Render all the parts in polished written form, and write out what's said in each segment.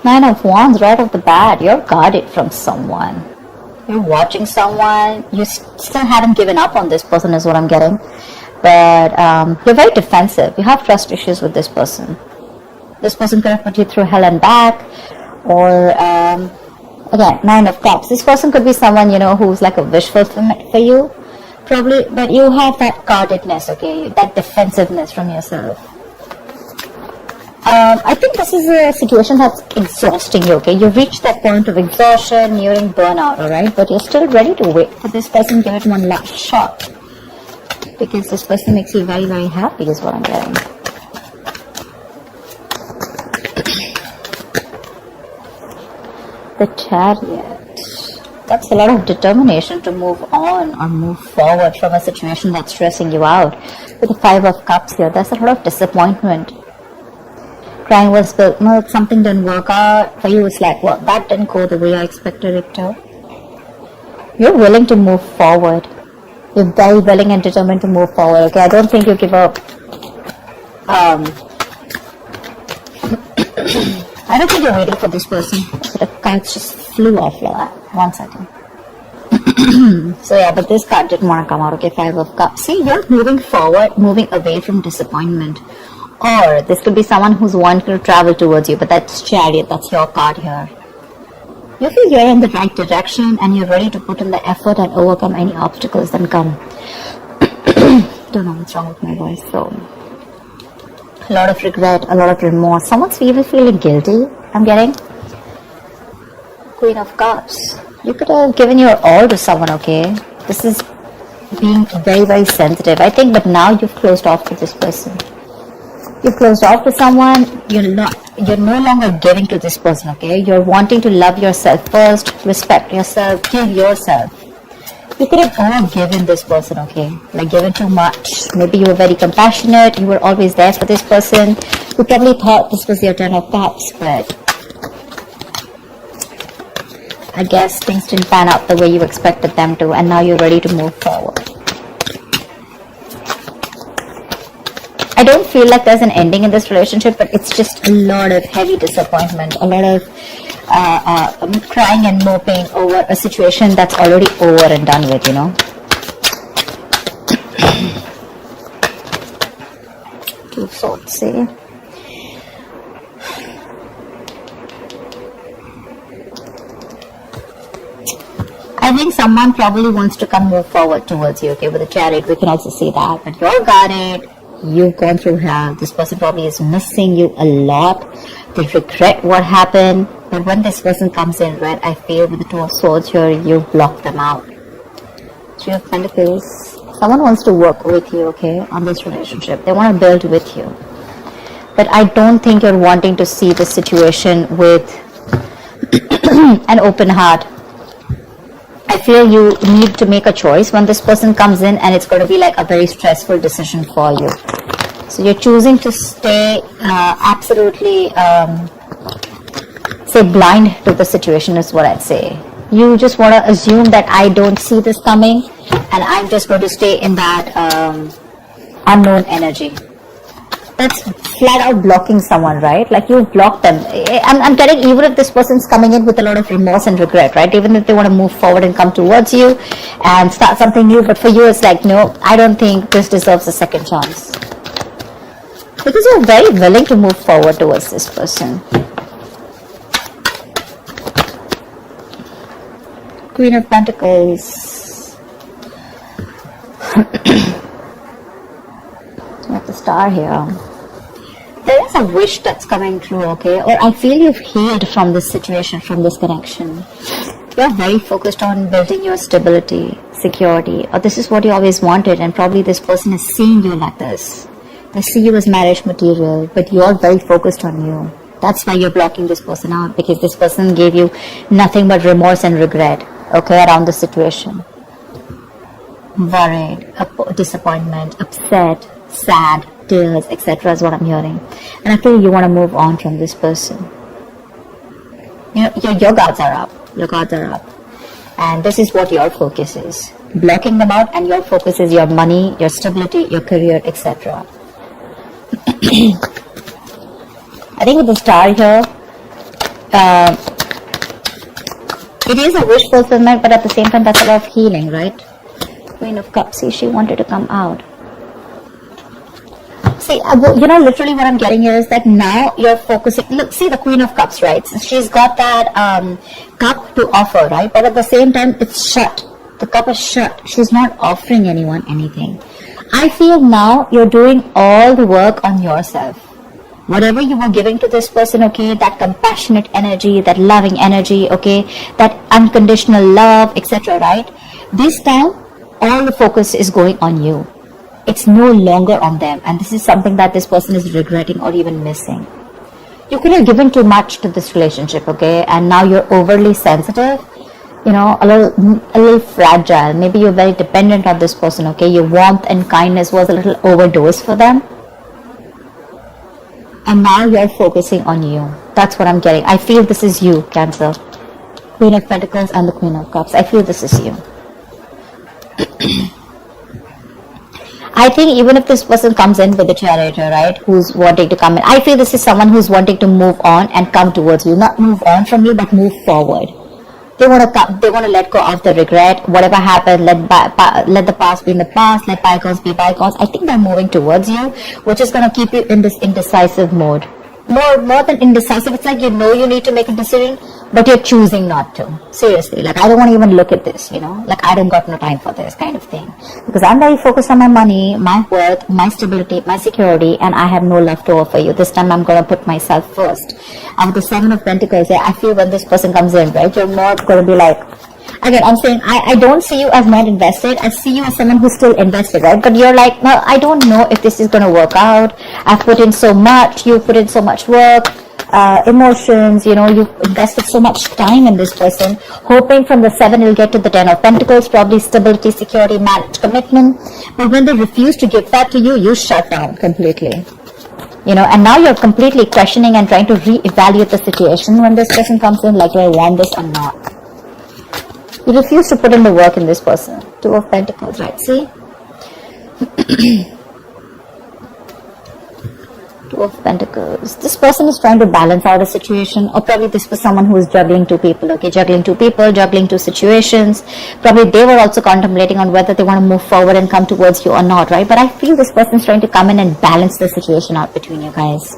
Nine of Wands right off the bat. You're guarded from someone. You're watching someone. You still haven't given up on this person is what I'm getting. But you're very defensive. You have trust issues with this person. This person could have put you through hell and back. Or, again, Nine of Cups. This person could be someone, who's like a wish fulfillment for you. Probably, but you have that guardedness, okay? That defensiveness from yourself. I think this is a situation that's exhausting you, okay? You've reached that point of exhaustion, nearing burnout, alright? But you're still ready to wait for this person, give it one last shot. Because this person makes you very, very happy is what I'm getting. The Chariot. That's a lot of determination to move on or move forward from a situation that's stressing you out. With the Five of Cups here, there's a lot of disappointment. Crying will spill milk, something didn't work out. For you, it's like, well, that didn't go the way I expected it to. You're willing to move forward. You're very willing and determined to move forward, okay? I don't think you give up. I don't think you're waiting for this person. The cards just flew off like that. 1 second. So yeah, but this card didn't want to come out, okay? Five of Cups. See, you're moving forward, moving away from disappointment. Or this could be someone who's wanting to travel towards you, but that's Chariot, that's your card here. You feel you're in the right direction and you're ready to put in the effort and overcome any obstacles that come. Don't know what's wrong with my voice. So, a lot of regret, a lot of remorse. Someone's even feeling guilty, I'm getting. Queen of Cups. You could have given your all to someone, okay? This is being very, very sensitive, I think, but now you've closed off to this person. You've closed off to someone, you're no longer giving to this person, okay? You're wanting to love yourself first, respect yourself, give yourself. You could have all given this person, okay? Like given too much. Maybe you were very compassionate, you were always there for this person. You probably thought this was your Ten of Cups, but I guess things didn't pan out the way you expected them to, and now you're ready to move forward. I don't feel like there's an ending in this relationship, but it's just a lot of heavy disappointment, a lot of crying and moping over a situation that's already over and done with, Two of Swords, see? I think someone probably wants to move forward towards you, okay? With the Chariot, we can also see that, but you're guarded. You've gone through hell. This person probably is missing you a lot. They regret what happened. But when this person comes in red, I feel with the Two of Swords here, you block them out. Three of Pentacles. Someone wants to work with you, okay, on this relationship. They want to build with you. But I don't think you're wanting to see this situation with an open heart. I feel you need to make a choice when this person comes in, and it's going to be like a very stressful decision for you. So you're choosing to stay absolutely, say, blind to the situation is what I'd say. You just want to assume that I don't see this coming, and I'm just going to stay in that unknown energy. That's flat out blocking someone, right? Like you've blocked them. I'm getting, even if this person's coming in with a lot of remorse and regret, right? Even if they want to move forward and come towards you and start something new, but for you it's like, no, I don't think this deserves a second chance. Because you're very willing to move forward towards this person. Queen of Pentacles. With the Star here. There is a wish that's coming true, okay? Or I feel you've healed from this situation, from this connection. You're very focused on building your stability, security, or this is what you always wanted, and probably this person is seeing you like this. They see you as marriage material, but you're very focused on you. That's why you're blocking this person out, because this person gave you nothing but remorse and regret, okay, around the situation. Worried, disappointment, upset, sad, tears, etc. is what I'm hearing. And I feel you want to move on from this person. Your guards are up. Your guards are up. And this is what your focus is. Blocking them out, and your focus is your money, your stability, your career, etc. I think with the Star here, it is a wish fulfillment, but at the same time, that's a lot of healing, right? Queen of Cups, see, she wanted to come out. See, you know, literally what I'm getting here is that now you're focusing. Look, see the Queen of Cups, right? So she's got that cup to offer, right? But at the same time, it's shut. The cup is shut. She's not offering anyone anything. I feel now you're doing all the work on yourself. Whatever you were giving to this person, okay, that compassionate energy, that loving energy, okay, that unconditional love, etc., right? This time, all the focus is going on you. It's no longer on them, and this is something that this person is regretting or even missing. You could have given too much to this relationship, okay, and now you're overly sensitive, you know, a little fragile. Maybe you're very dependent on this person, okay. Your warmth and kindness was a little overdosed for them, and now you're focusing on you. That's what I'm getting. I feel this is you, Cancer. Queen of Pentacles and the Queen of Cups. I feel this is you. I think even if this person comes in with the Charioteer, right, who's wanting to come in, I feel this is someone who's wanting to move on and come towards you. Not move on from you, but move forward. They want to come, they want to let go of the regret. Whatever happened, let the past be in the past, let bygones be bygones. I think they're moving towards you, which is going to keep you in this indecisive mode. More than indecisive, it's like you know you need to make a decision, but you're choosing not to. Seriously, like I don't want to even look at this, you know, like I don't got no time for this kind of thing. Because I'm very focused on my money, my worth, my stability, my security, and I have no love to offer you. This time I'm going to put myself first. And with the Seven of Pentacles, I feel when this person comes in, right, you're more going to be like, again, I'm saying I don't see you as not invested. I see you as someone who's still invested, right? But you're like, well, I don't know if this is going to work out. I've put in so much. You've put in so much work, emotions. You know, you've invested so much time in this person, hoping from the 7 you'll get to the 10 of Pentacles, probably stability, security, marriage, commitment. But when they refuse to give that to you, you shut down completely. You know, and now you're completely questioning and trying to reevaluate the situation when this person comes in, like, do I want this or not? You refuse to put in the work in this person. 2 of Pentacles, right? See? 2 of Pentacles. This person is trying to balance out a situation, or probably this was someone who is juggling 2 people, okay? Juggling 2 people, juggling 2 situations. Probably they were also contemplating on whether they want to move forward and come towards you or not, right? But I feel this person is trying to come in and balance the situation out between you guys.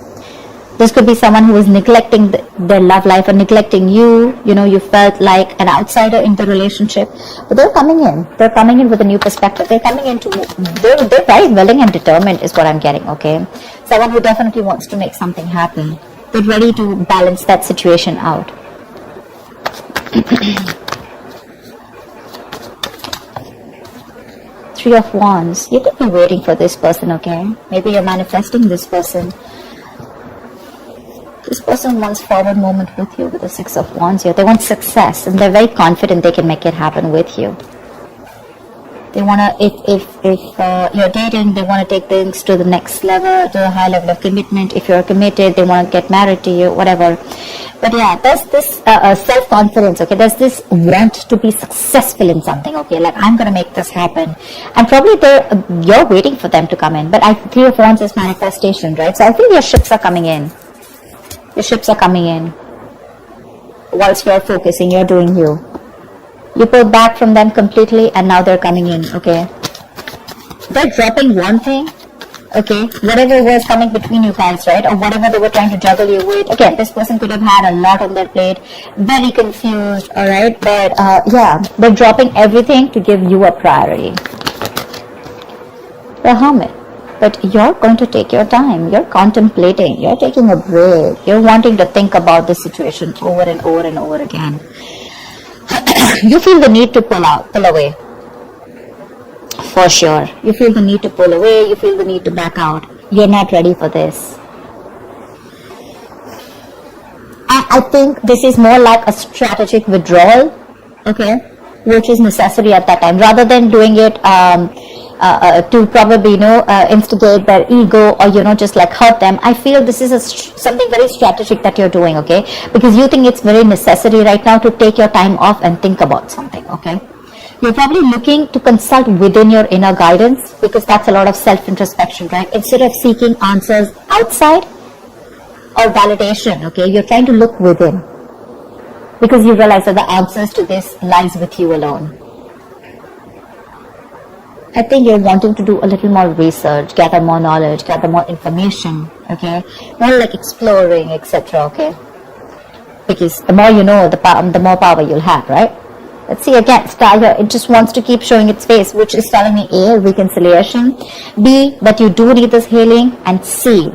This could be someone who is neglecting their love life or neglecting you. You know, you felt like an outsider in the relationship. But they're coming in. They're coming in with a new perspective. They're coming into, they're very willing and determined is what I'm getting, okay? Someone who definitely wants to make something happen. They're ready to balance that situation out. Three of Wands. You could be waiting for this person, okay? Maybe you're manifesting this person. This person wants forward movement with you with the 6 of Wands here. They want success and they're very confident they can make it happen with you. They want to, if you're dating, they want to take things to the next level, to a high level of commitment. If you're committed, they want to get married to you, whatever. But yeah, there's this self-confidence, okay? There's this want to be successful in something, okay? Like, I'm going to make this happen. And probably you're waiting for them to come in. But 3 of Wands is manifestation, right? So I feel your ships are coming in. Your ships are coming in. Whilst you're focusing, you're doing you. You pull back from them completely and now they're coming in, okay? They're dropping one thing, okay? Whatever was coming between you guys, right? Or whatever they were trying to juggle you with. Again, this person could have had a lot on their plate. Very confused, alright? But yeah, they're dropping everything to give you a priority. The Hermit. But you're going to take your time. You're contemplating. You're taking a break. You're wanting to think about the situation over and over and over again. You feel the need to pull away. For sure. You feel the need to pull away. You feel the need to back out. You're not ready for this. I think this is more like a strategic withdrawal, okay, which is necessary at that time, rather than doing it to probably, instigate their ego or, just like hurt them. I feel this is something very strategic that you're doing, okay? Because you think it's very necessary right now to take your time off and think about something, okay? You're probably looking to consult within your inner guidance, because that's a lot of self-introspection, right? Instead of seeking answers outside or validation, okay? You're trying to look within. because you realize that the answers to this lies with you alone. I think you're wanting to do a little more research, gather more knowledge, gather more information, okay? More like exploring, etc., okay? Because the more you know, the more power you'll have, right? Let's see again, star here, it just wants to keep showing its face, which is telling me A, reconciliation, B, that you do need this healing, and C,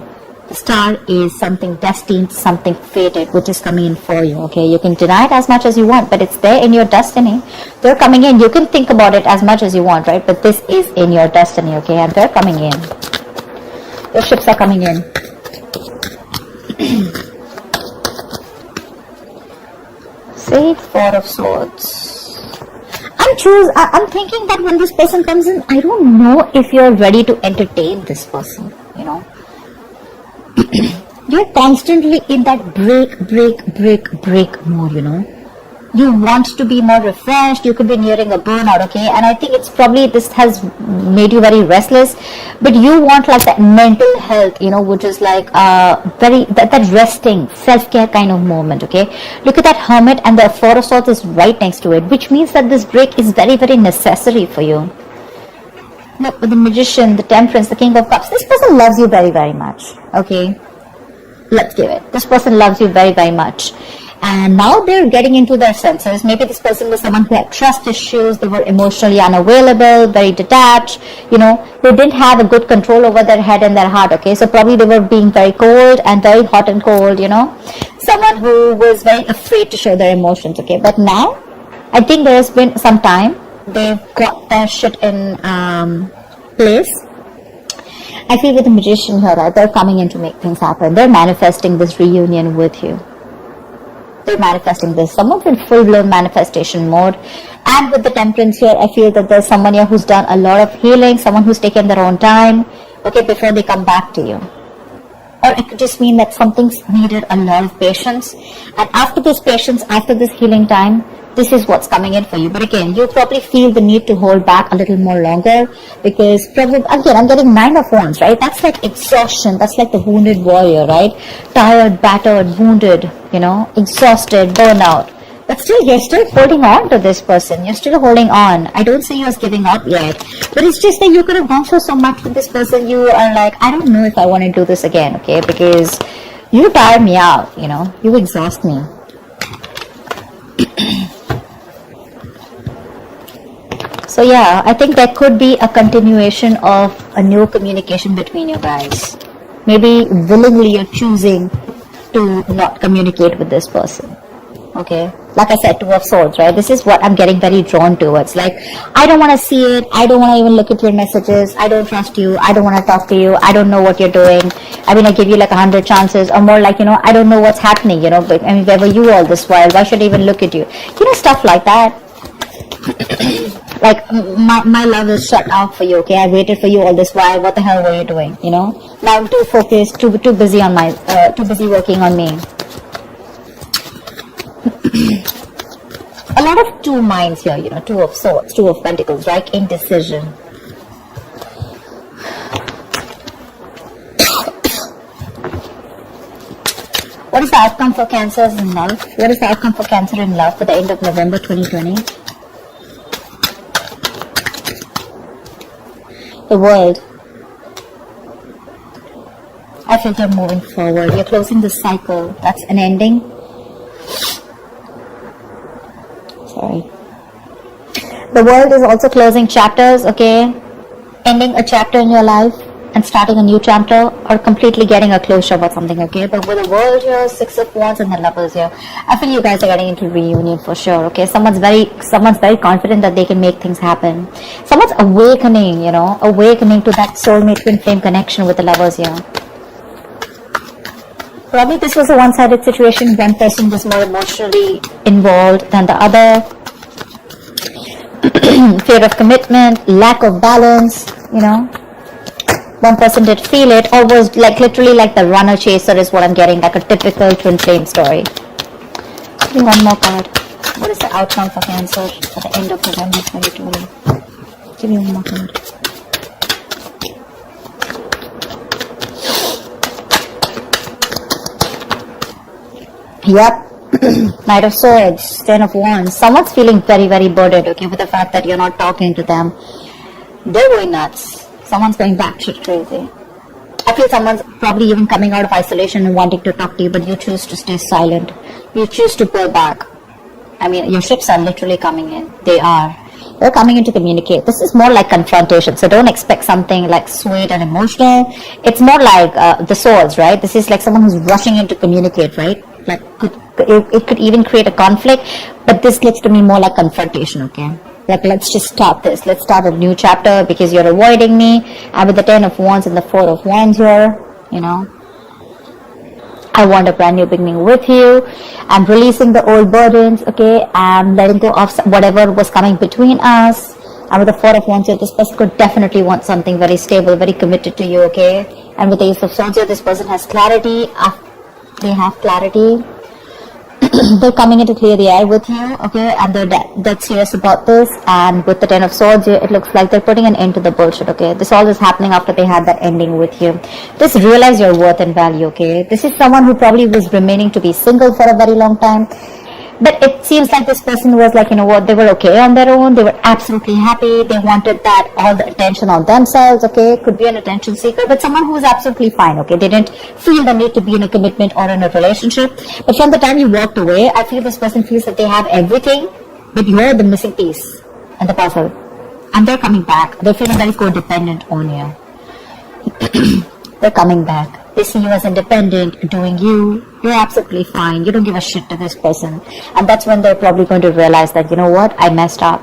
the star is something destined, something fated, which is coming in for you, okay? You can deny it as much as you want, but it's there in your destiny. They're coming in. You can think about it as much as you want, right? But this is in your destiny, okay? And they're coming in. Your ships are coming in. See, Four of Swords. I'm thinking that when this person comes in, I don't know if you're ready to entertain this person, you know? You're constantly in that break mode, you know. You want to be more refreshed. You could be nearing a burnout, okay? And I think it's probably, this has made you very restless, but you want like that mental health, you know, which is like that resting, self-care kind of moment, okay? Look at that Hermit, and the Four of Swords is right next to it, which means that this break is very, very necessary for you. Look, with the Magician, the Temperance, the King of Cups, this person loves you very, very much, okay? Let's give it. This person loves you very, very much. And now they're getting into their senses. Maybe this person was someone who had trust issues. They were emotionally unavailable, very detached. You know, they didn't have a good control over their head and their heart, okay? So probably they were being very cold and very hot and cold, you know? Someone who was very afraid to show their emotions, okay? But now, I think there has been some time. They've got their shit in place. I feel with the Magician here, right, they're coming in to make things happen. They're manifesting this reunion with you. They're manifesting this. Someone's in full-blown manifestation mode. And with the Temperance here, I feel that there's someone here who's done a lot of healing, someone who's taken their own time, okay, before they come back to you. Or it could just mean that something's needed a lot of patience. And after this patience, after this healing time, this is what's coming in for you. But again, you probably feel the need to hold back a little more longer, because probably, again, I'm getting 9 of Wands, right? That's like exhaustion. That's like the wounded warrior, right? Tired, battered, wounded, you know, exhausted, burnout. But still, you're still holding on to this person. You're still holding on. I don't see you as giving up yet. But it's just that you could have gone through so much with this person. You are like, I don't know if I want to do this again, okay? Because you tire me out, you know? You exhaust me. So yeah, I think there could be a continuation of a new communication between you guys. Maybe willingly you're choosing to not communicate with this person. Okay, like I said, Two of Swords, right? This is what I'm getting very drawn towards. Like, I don't want to see it. I don't want to even look at your messages. I don't trust you. I don't want to talk to you. I don't know what you're doing. I mean, I give you like 100 chances, or more like, you know, I don't know what's happening, you know, but I mean, where were you all this while? Why should I even look at you? You know, stuff like that. Like, my love is shut out for you, okay? I waited for you all this while. What the hell were you doing, you know? Now I'm too focused, too busy on too busy working on me. A lot of two minds here, you know, Two of Swords, Two of Pentacles, right? Indecision. What is the outcome for Cancers in love? What is the outcome for Cancer in love for the end of November 2020? The World. I feel you're moving forward. You're closing the cycle. That's an ending. Sorry. The World is also closing chapters, okay? Ending a chapter in your life and starting a new chapter, or completely getting a closure about something, okay? But with the World here, Six of Wands and the Lovers here, I feel you guys are getting into reunion for sure, okay? Someone's very confident that they can make things happen. Someone's awakening, you know, awakening to that soulmate twin flame connection with the Lovers here. Probably this was a one-sided situation. One person was more emotionally involved than the other. Fear of commitment, lack of balance, you know. One person did feel it, or was like literally like the runner chaser is what I'm getting, like a typical twin flame story. Give me one more card. What is the outcome for Cancer at the end of November 2020? Give me one more card. Yep. Knight of Swords, Ten of Wands. Someone's feeling very, very burdened, okay, with the fact that you're not talking to them. They're going nuts. Someone's going batshit crazy. I feel someone's probably even coming out of isolation and wanting to talk to you, but you choose to stay silent. You choose to pull back. I mean, your ships are literally coming in. They are. They're coming in to communicate. This is more like confrontation, so don't expect something like sweet and emotional. It's more like the swords, right? This is like someone who's rushing in to communicate, right? Like it could even create a conflict, but this looks to me more like confrontation, okay? Like, let's just stop this. Let's start a new chapter because you're avoiding me. And with the 10 of Wands and the 4 of Wands here, you know, I want a brand new beginning with you. I'm releasing the old burdens, okay? I'm letting go of whatever was coming between us. And with the 4 of Wands here, this person could definitely want something very stable, very committed to you, okay? And with the Ace of Swords here, this person has clarity. They have clarity. They're coming in to clear the air with you, okay, and they're dead serious about this. And with the 10 of Swords, it looks like they're putting an end to the bullshit, okay. This all is happening after they had that ending with you. Just realize your worth and value, okay. This is someone who probably was remaining to be single for a very long time, but it seems like this person was like, you know what, they were okay on their own. They were absolutely happy. They wanted that, all the attention on themselves, okay. Could be an attention seeker, but someone who was absolutely fine, okay. They didn't feel the need to be in a commitment or in a relationship. But from the time you walked away, I feel this person feels that they have everything, but you're the missing piece in the puzzle. And they're coming back. They're feeling very codependent on you. They're coming back. They see you as independent, doing you. You're absolutely fine. You don't give a shit to this person. And that's when they're probably going to realize that, you know what, I messed up.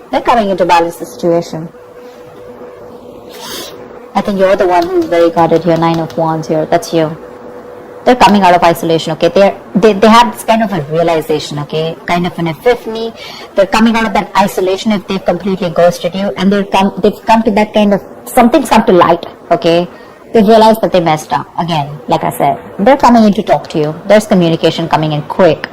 They're coming in to balance the situation. I think you're the one who's very guarded here. 9 of Wands here. That's you. They're coming out of isolation, okay? They have this kind of a realization, okay? Kind of an epiphany. They're coming out of that isolation if they've completely ghosted you. And they've come to that kind of, something's come to light, okay? They realize that they messed up. Again, like I said, they're coming in to talk to you. There's communication coming in quick.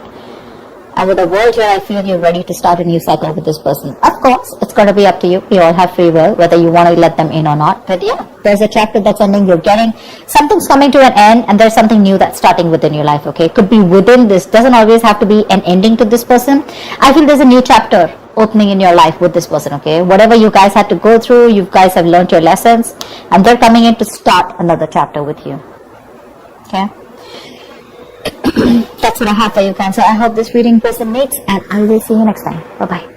And with the world here, I feel you're ready to start a new cycle with this person. Of course, it's going to be up to you. You all have free will, whether you want to let them in or not. But yeah, there's a chapter that's ending. You're getting, something's coming to an end, and there's something new that's starting within your life, okay? Could be within this. Doesn't always have to be an ending to this person. I feel there's a new chapter opening in your life with this person, okay? Whatever you guys had to go through, you guys have learned your lessons, and they're coming in to start another chapter with you, okay? That's what I have for you, Cancer. I hope this reading resonates, and I will see you next time. Bye-bye.